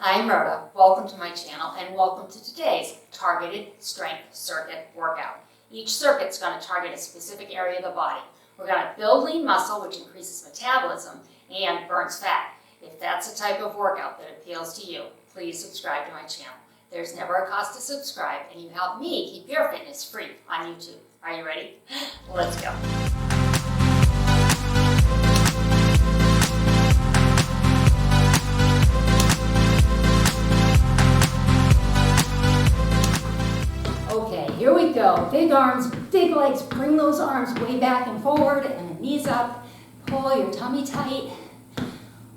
I'm Rhoda. Welcome to my channel and welcome to today's targeted strength circuit workout. Each circuit's going to target a specific area of the body. We're going to build lean muscle, which increases metabolism and burns fat. If that's the type of workout that appeals to you, please subscribe to my channel. There's never a cost to subscribe, and you help me keep your fitness free on YouTube. Are you ready? Let's go. Okay, here we go. Big arms, big legs. Bring those arms way back and forward and the knees up. Pull your tummy tight.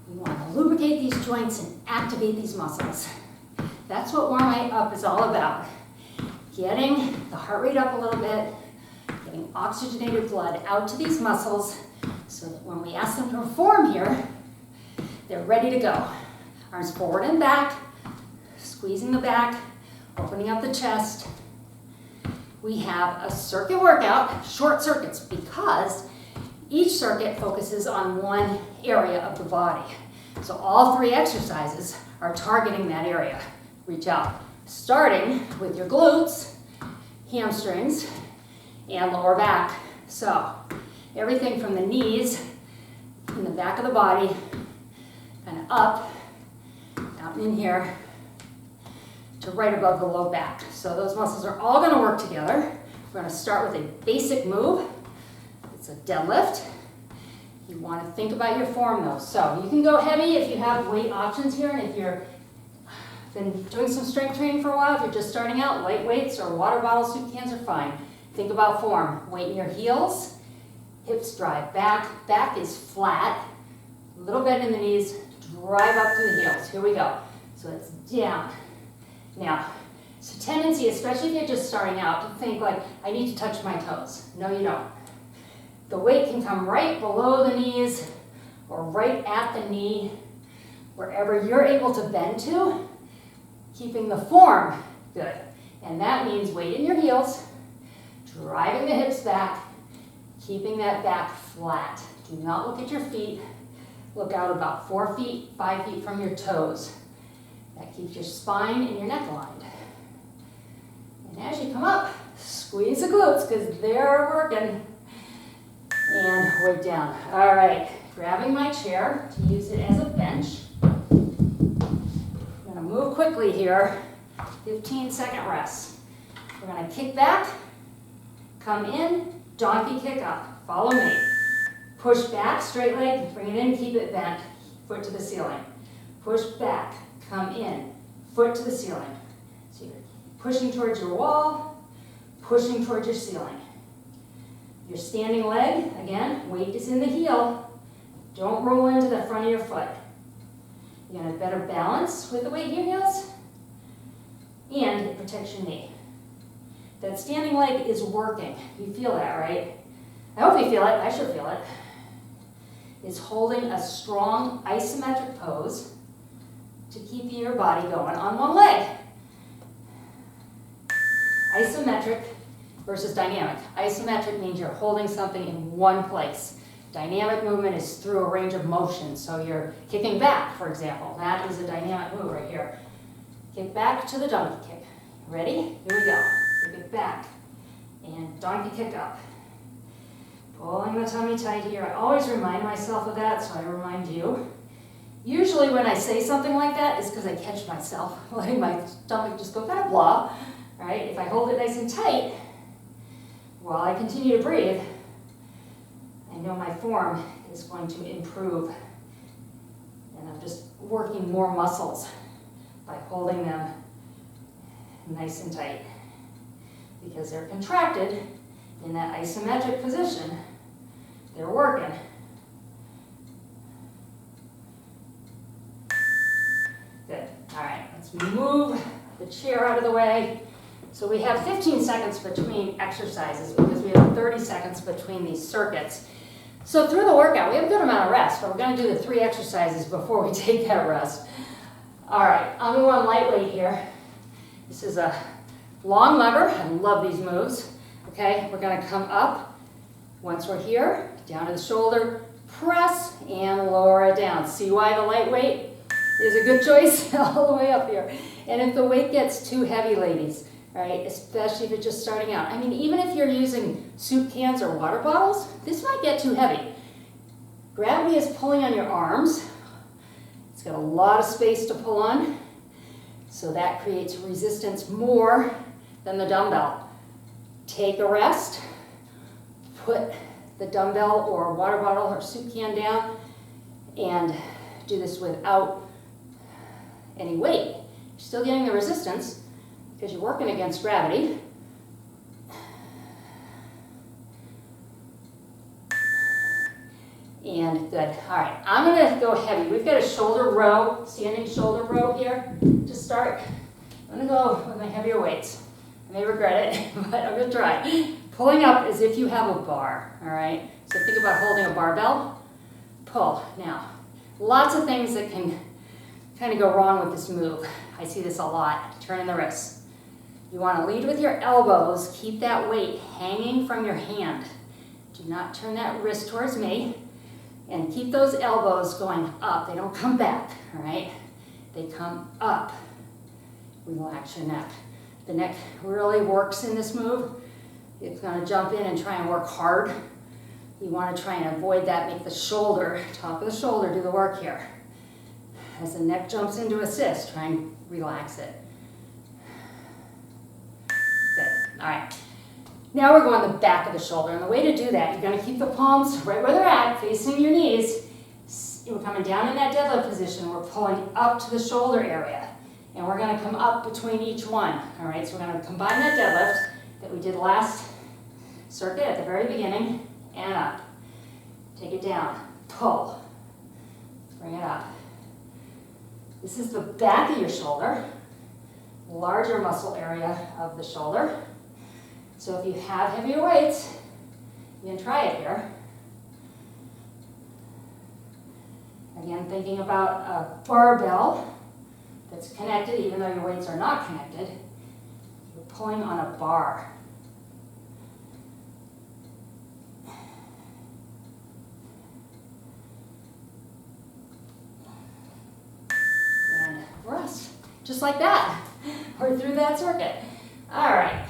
We want to lubricate these joints and activate these muscles. That's what warming up is all about. Getting the heart rate up a little bit, getting oxygenated blood out to these muscles so that when we ask them to perform here, they're ready to go. Arms forward and back, squeezing the back, opening up the chest. We have a circuit workout, short circuits, because each circuit focuses on one area of the body. So all three exercises are targeting that area. Reach out, starting with your glutes, hamstrings, and lower back. So everything from the knees in the back of the body, kind of up, down in here, to right above the low back. So those muscles are all going to work together. We're going to start with a basic move. It's a deadlift. You want to think about your form though. So you can go heavy if you have weight options here, and if you're been doing some strength training for a while, if you're just starting out, light weights or water bottles, soup cans are fine. Think about form. Weight in your heels, hips drive back, back is flat, a little bend in the knees, drive up through the heels. Here we go. So it's down. Now, it's a tendency, especially if you're just starting out, to think like, I need to touch my toes. No, you don't. The weight can come right below the knees or right at the knee, wherever you're able to bend to, keeping the form good. And that means weight in your heels, driving the hips back, keeping that back flat. Do not look at your feet. Look out about 4 feet, 5 feet from your toes. That keeps your spine and your neck aligned. And as you come up, squeeze the glutes because they're working. And way down. All right, grabbing my chair to use it as a bench. I'm going to move quickly here. 15-second rest. We're going to kick back, come in, donkey kick up. Follow me. Push back, straight leg, bring it in, keep it bent. Foot to the ceiling. Push back. Come in, foot to the ceiling. So you're pushing towards your wall, pushing towards your ceiling. Your standing leg, again, weight is in the heel. Don't roll into the front of your foot. You're going to better balance with the weight in your heels, and it protects your knee. That standing leg is working. You feel that, right? I hope you feel it. I sure feel it. It's holding a strong isometric pose to keep your body going on one leg. Isometric versus dynamic. Isometric means you're holding something in one place. Dynamic movement is through a range of motion. So you're kicking back, for example. That is a dynamic move right here. Kick back to the donkey kick. Ready? Here we go. Kick it back. And donkey kick up. Pulling the tummy tight here. I always remind myself of that, so I remind you. Usually when I say something like that, it's because I catch myself letting my stomach just go kind of blah, right? If I hold it nice and tight, while I continue to breathe, I know my form is going to improve. And I'm just working more muscles by holding them nice and tight. Because they're contracted in that isometric position, they're working. Good. All right, let's move the chair out of the way. So we have 15 seconds between exercises because we have 30 seconds between these circuits. So through the workout, we have a good amount of rest, but we're going to do the 3 exercises before we take that rest. All right, I'm going on lightweight here. This is a long lever. I love these moves. Okay, we're going to come up. Once we're here, down to the shoulder, press and lower it down. See why the lightweight is a good choice all the way up here. And if the weight gets too heavy, ladies, right, especially if it's just starting out. I mean, even if you're using soup cans or water bottles, this might get too heavy. Gravity is pulling on your arms. It's got a lot of space to pull on, so that creates resistance more than the dumbbell. Take a rest, put the dumbbell or water bottle or soup can down, and do this without any weight. You're still getting the resistance because you're working against gravity. And good. All right, I'm gonna go heavy. We've got a shoulder row, standing shoulder row here to start. I'm gonna go with my heavier weights. I may regret it, but I'm gonna try. Pulling up as if you have a bar, all right? So think about holding a barbell. Pull. Now, lots of things that can kind of go wrong with this move. I see this a lot. Turning the wrists. You want to lead with your elbows. Keep that weight hanging from your hand. Do not turn that wrist towards me. And keep those elbows going up. They don't come back, all right? They come up. Relax your neck. The neck really works in this move. It's going to jump in and try and work hard. You want to try and avoid that. Make the shoulder, top of the shoulder, do the work here. As the neck jumps into assist, try and relax it. Good. All right. Now we're going the back of the shoulder. And the way to do that, you're going to keep the palms right where they're at, facing your knees. We're coming down in that deadlift position. We're pulling up to the shoulder area. And we're going to come up between each one. All right, so we're going to combine that deadlift that we did last circuit at the very beginning and up. Take it down. Pull. Bring it up. This is the back of your shoulder, larger muscle area of the shoulder. So if you have heavier weights, you can try it here. Again, thinking about a barbell that's connected, even though your weights are not connected. You're pulling on a bar. And rest. Just like that. We're through that circuit. All right.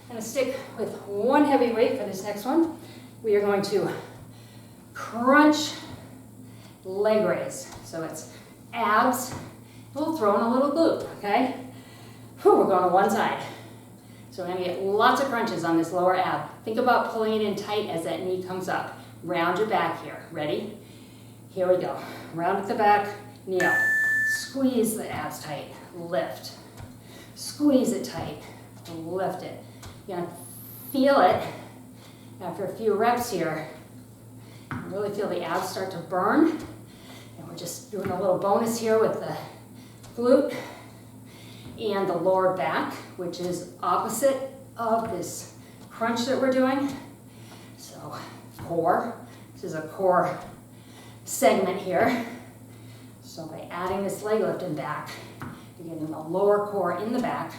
I'm going to stick with one heavy weight for this next one. We are going to crunch leg raise. So it's abs. We'll throw in a little glute, okay? Whew, we're going to one side. So we're going to get lots of crunches on this lower ab. Think about pulling it in tight as that knee comes up. Round your back here. Ready? Here we go. Round at the back, knee up. Squeeze the abs tight. Lift. Squeeze it tight. Lift it. You're going to feel it after a few reps here. You really feel the abs start to burn. And we're just doing a little bonus here with the glute and the lower back, which is opposite of this crunch that we're doing. So core. This is a core segment here. So by adding this leg lift in back, you're getting the lower core in the back,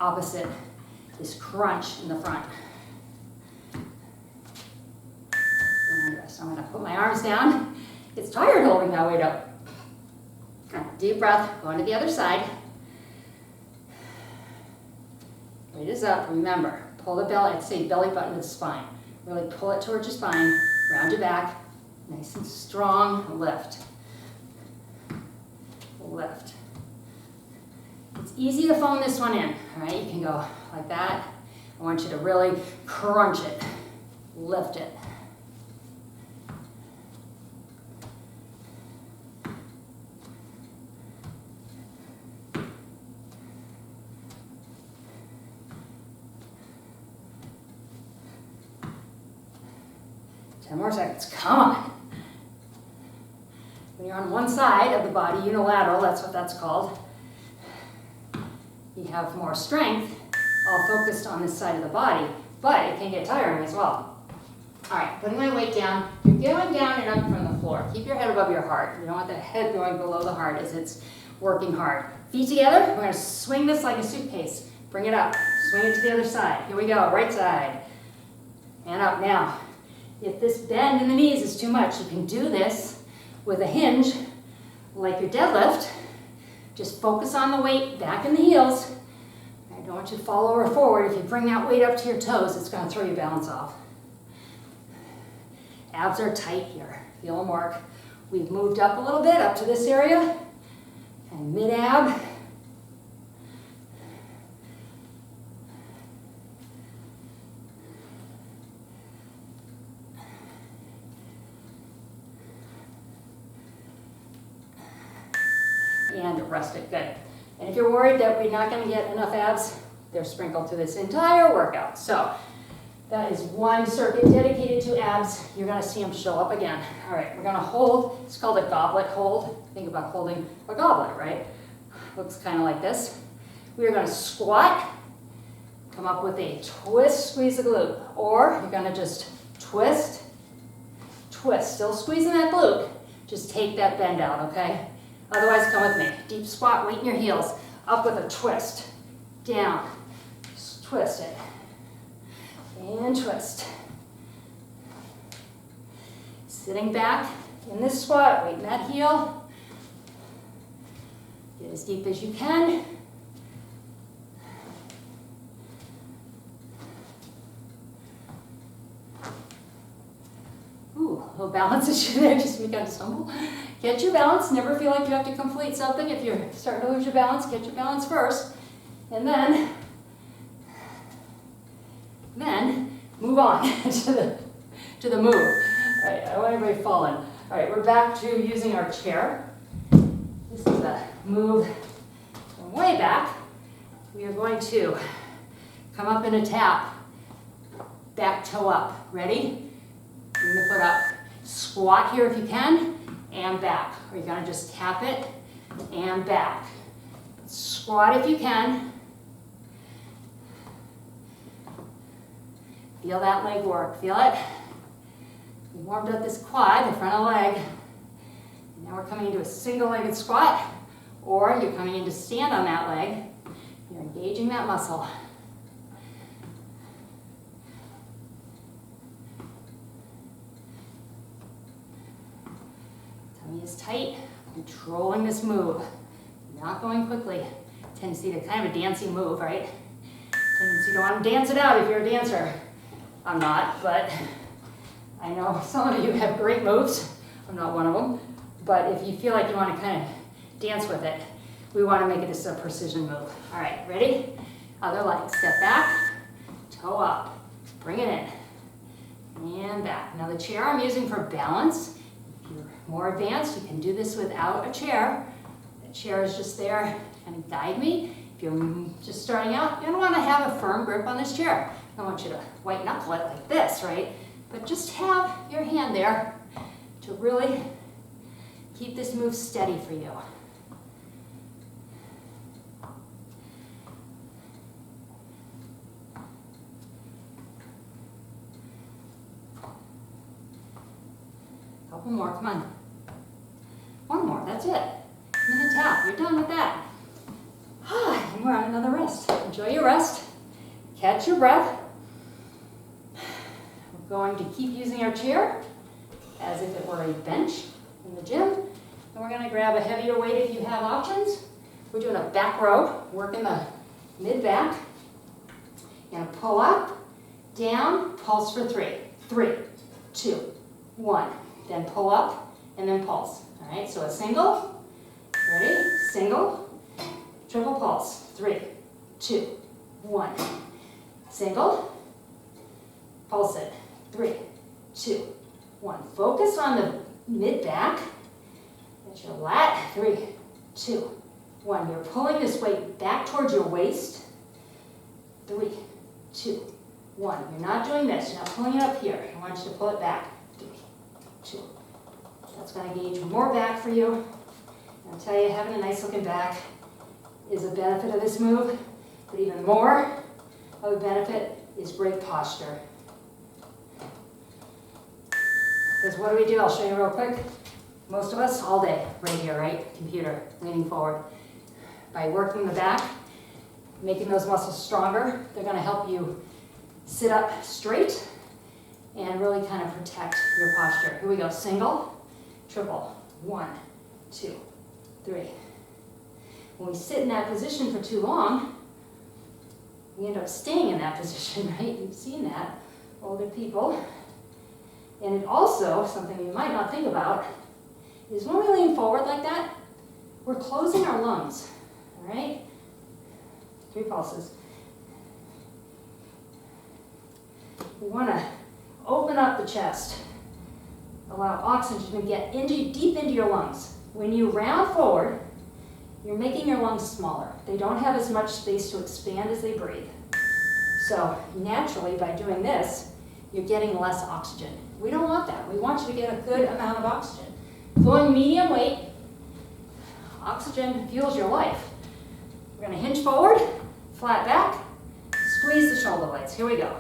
opposite this crunch in the front. And rest. I'm going to put my arms down. It's tired holding that weight up. Deep breath, going to the other side. Weight is up. Remember, pull the belly, I'd say belly button to the spine. Really pull it towards your spine, round your back, nice and strong, lift. Lift. It's easy to phone this one in, all right? You can go like that. I want you to really crunch it, lift it. Ten more seconds, come on. When you're on one side of the body, unilateral, that's what that's called, you have more strength, all focused on this side of the body, but it can get tiring as well. All right, putting my weight down, you're going down and up from the floor. Keep your head above your heart. You don't want the head going below the heart as it's working hard. Feet together, we're gonna swing this like a suitcase. Bring it up, swing it to the other side. Here we go, right side. And up now. If this bend in the knees is too much, you can do this with a hinge Like your deadlift, just focus on the weight back in the heels. I don't want you to fall over forward. If you bring that weight up to your toes, it's going to throw your balance off. Abs are tight here. Feel them work. We've moved up a little bit, up to this area. And mid-ab. And rest it, good. And if you're worried that we're not gonna get enough abs, they're sprinkled through this entire workout. So that is one circuit dedicated to abs. You're gonna see them show up again. All right, we're gonna hold, it's called a goblet hold. Think about holding a goblet, right? Looks kind of like this. We are gonna squat, come up with a twist, squeeze the glute. Or you're gonna just twist, twist, still squeezing that glute. Just take that bend out, okay? Otherwise, come with me. Deep squat, weight in your heels. Up with a twist. Down. Twist it. And twist. Sitting back in this squat, weight in that heel. Get as deep as you can. Ooh, a little balance issue there, just we gotta stumble. Get your balance, never feel like you have to complete something. If you're starting to lose your balance, get your balance first. And then move on to the move. All right, I don't want everybody falling. All right, we're back to using our chair. This is a move from way back. We are going to come up in a tap, back toe up. Ready? Bring the foot up. Squat here if you can, and back. Or you're gonna just tap it and back. Squat if you can. Feel that leg work, feel it? We warmed up this quad, the front of the leg. Now we're coming into a single-legged squat, or you're coming in to stand on that leg. You're engaging that muscle. Tummy is tight, controlling this move. Not going quickly. Tendency to kind of a dancing move, right? Tendency to want to dance it out if you're a dancer. I'm not, but I know some of you have great moves. I'm not one of them. But if you feel like you want to kind of dance with it, we want to make it just a precision move. All right, ready? Other leg. Step back, toe up, bring it in, and back. Now the chair I'm using for balance. If you're more advanced, you can do this without a chair. The chair is just there to kind of guide me. If you're just starting out, you don't want to have a firm grip on this chair. I don't want you to white knuckle it like this, right? But just have your hand there to really keep this move steady for you. Couple more, come on. One more, that's it. Minute tap, you're done with that. And we're on another rest. Enjoy your rest. Catch your breath. We're going to keep using our chair as if it were a bench in the gym. And we're going to grab a heavier weight if you have options. We're doing a back row, working the mid-back. You're going to pull up, down, pulse for 3. 3, 2, 1. Then pull up, and then pulse. All right, so a single. Ready? Single. Triple pulse. 3, 2, 1. Single. Pulse it. 3, 2, 1. Focus on the mid-back. Get your lat. 3, 2, 1. You're pulling this weight back towards your waist. 3, 2, 1. You're not doing this. You're not pulling it up here. I want you to pull it back. 3, 2. That's going to engage more back for you. And I'll tell you, having a nice looking back is a benefit of this move, but even more of a benefit is great posture. Because what do? I'll show you real quick. Most of us, all day, right here, right? Computer, leaning forward. By working the back, making those muscles stronger, they're going to help you sit up straight and really kind of protect your posture. Here we go. Single, triple. 1, 2, 3. When we sit in that position for too long, we end up staying in that position, right? You've seen that, older people. And it also, something you might not think about, is when we lean forward like that, we're closing our lungs, all right? 3 pulses. We want to open up the chest, allow oxygen to get deep into your lungs. When you round forward, you're making your lungs smaller. They don't have as much space to expand as they breathe. So naturally, by doing this, you're getting less oxygen. We don't want that. We want you to get a good amount of oxygen. Going medium weight, oxygen fuels your life. We're going to hinge forward, flat back, squeeze the shoulder blades. Here we go.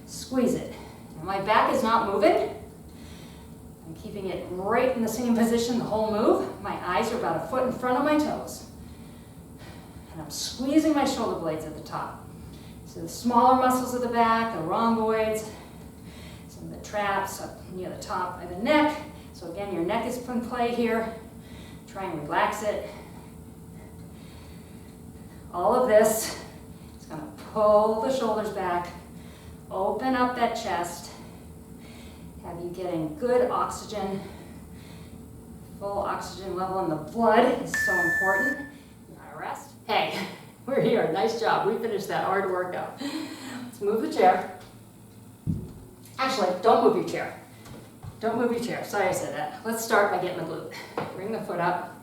Squeeze it. Now my back is not moving. I'm keeping it right in the same position the whole move. My eyes are about a foot in front of my toes. And I'm squeezing my shoulder blades at the top. So the smaller muscles of the back, the rhomboids, some of the traps up near the top of the neck. So again, your neck is in play here. Try and relax it. All of this is going to pull the shoulders back, open up that chest, have you getting good oxygen. Full oxygen level in the blood is so important. You want to rest? Hey, we're here. Nice job. We finished that hard workout. Let's move the chair. Actually, don't move your chair. Don't move your chair. Sorry I said that. Let's start by getting the glute. Bring the foot up.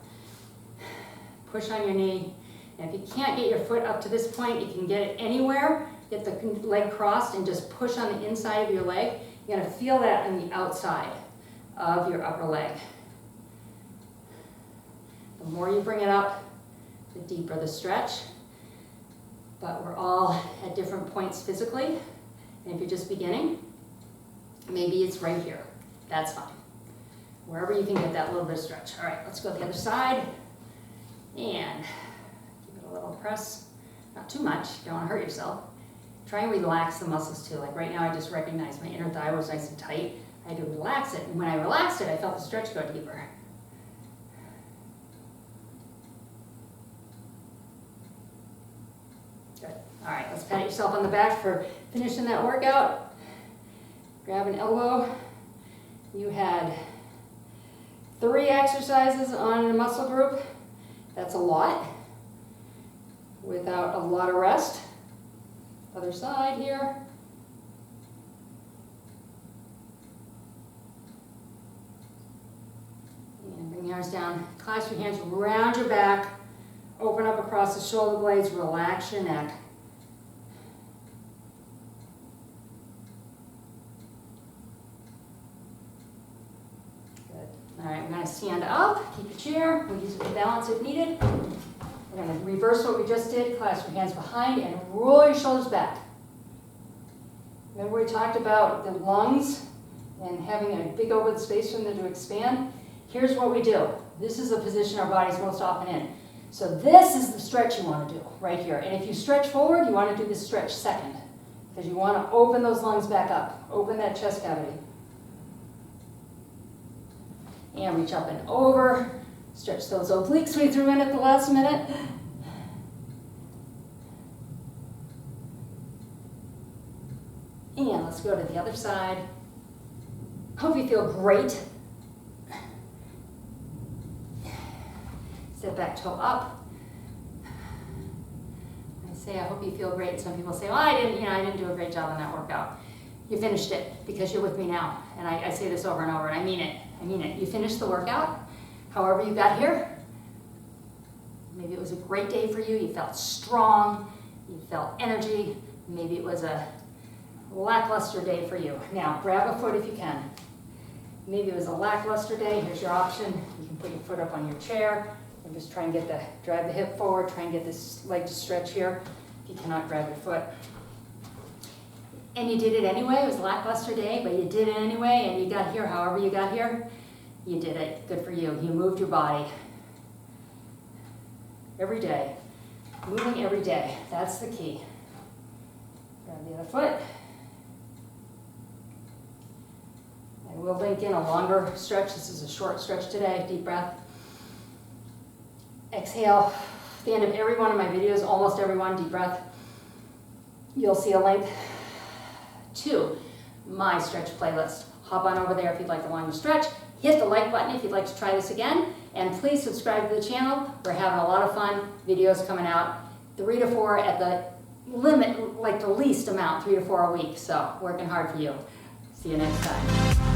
Push on your knee. And if you can't get your foot up to this point, you can get it anywhere. Get the leg crossed and just push on the inside of your leg. You're going to feel that on the outside of your upper leg. The more you bring it up, the deeper the stretch. But we're all at different points physically. And if you're just beginning, maybe it's right here. That's fine. Wherever you can get that little bit of stretch. All right, let's go to the other side. And give it a little press. Not too much. You don't want to hurt yourself. Try and relax the muscles too. Like right now, I just recognized my inner thigh was nice and tight. I had to relax it. And when I relaxed it, I felt the stretch go deeper. Good. All right, let's pat yourself on the back for finishing that workout. Grab an elbow. You had 3 exercises on a muscle group. That's a lot without a lot of rest. Other side here. And bring the arms down. Clasp your hands around your back. Open up across the shoulder blades. Relax your neck. All right, we're going to stand up, keep your chair, we'll use it to balance if needed. We're going to reverse what we just did, clasp your hands behind and roll your shoulders back. Remember we talked about the lungs and having a big open space for them to expand? Here's what we do. This is the position our body's most often in. So this is the stretch you want to do right here. And if you stretch forward, you want to do this stretch second because you want to open those lungs back up, open that chest cavity. And reach up and over. Stretch those obliques we threw in at the last minute. And let's go to the other side. Hope you feel great. Sit back toe up. I say I hope you feel great. Some people say, well, I didn't do a great job on that workout. You finished it because you're with me now. And I say this over and over, and I mean it. I mean it. You finished the workout, however you got here. Maybe it was a great day for you. You felt strong. You felt energy. Maybe it was a lackluster day for you. Now, grab a foot if you can. Maybe it was a lackluster day. Here's your option. You can put your foot up on your chair and just try and drive the hip forward. Try and get this leg to stretch here. If you cannot grab your foot. And you did it anyway. It was a lackluster day, but you did it anyway, and you got here however you got here. You did it. Good for you. You moved your body. Every day. Moving every day. That's the key. Grab the other foot. And we'll link in a longer stretch. This is a short stretch today. Deep breath. Exhale. At the end of every one of my videos, almost every one, deep breath, you'll see a link to my stretch playlist. Hop on over there if you'd like to learn to stretch. Hit the like button if you'd like to try this again. And please subscribe to the channel. We're having a lot of fun videos coming out. 3 to 4 at the limit, like the least amount, 3 to 4 a week. So working hard for you. See you next time.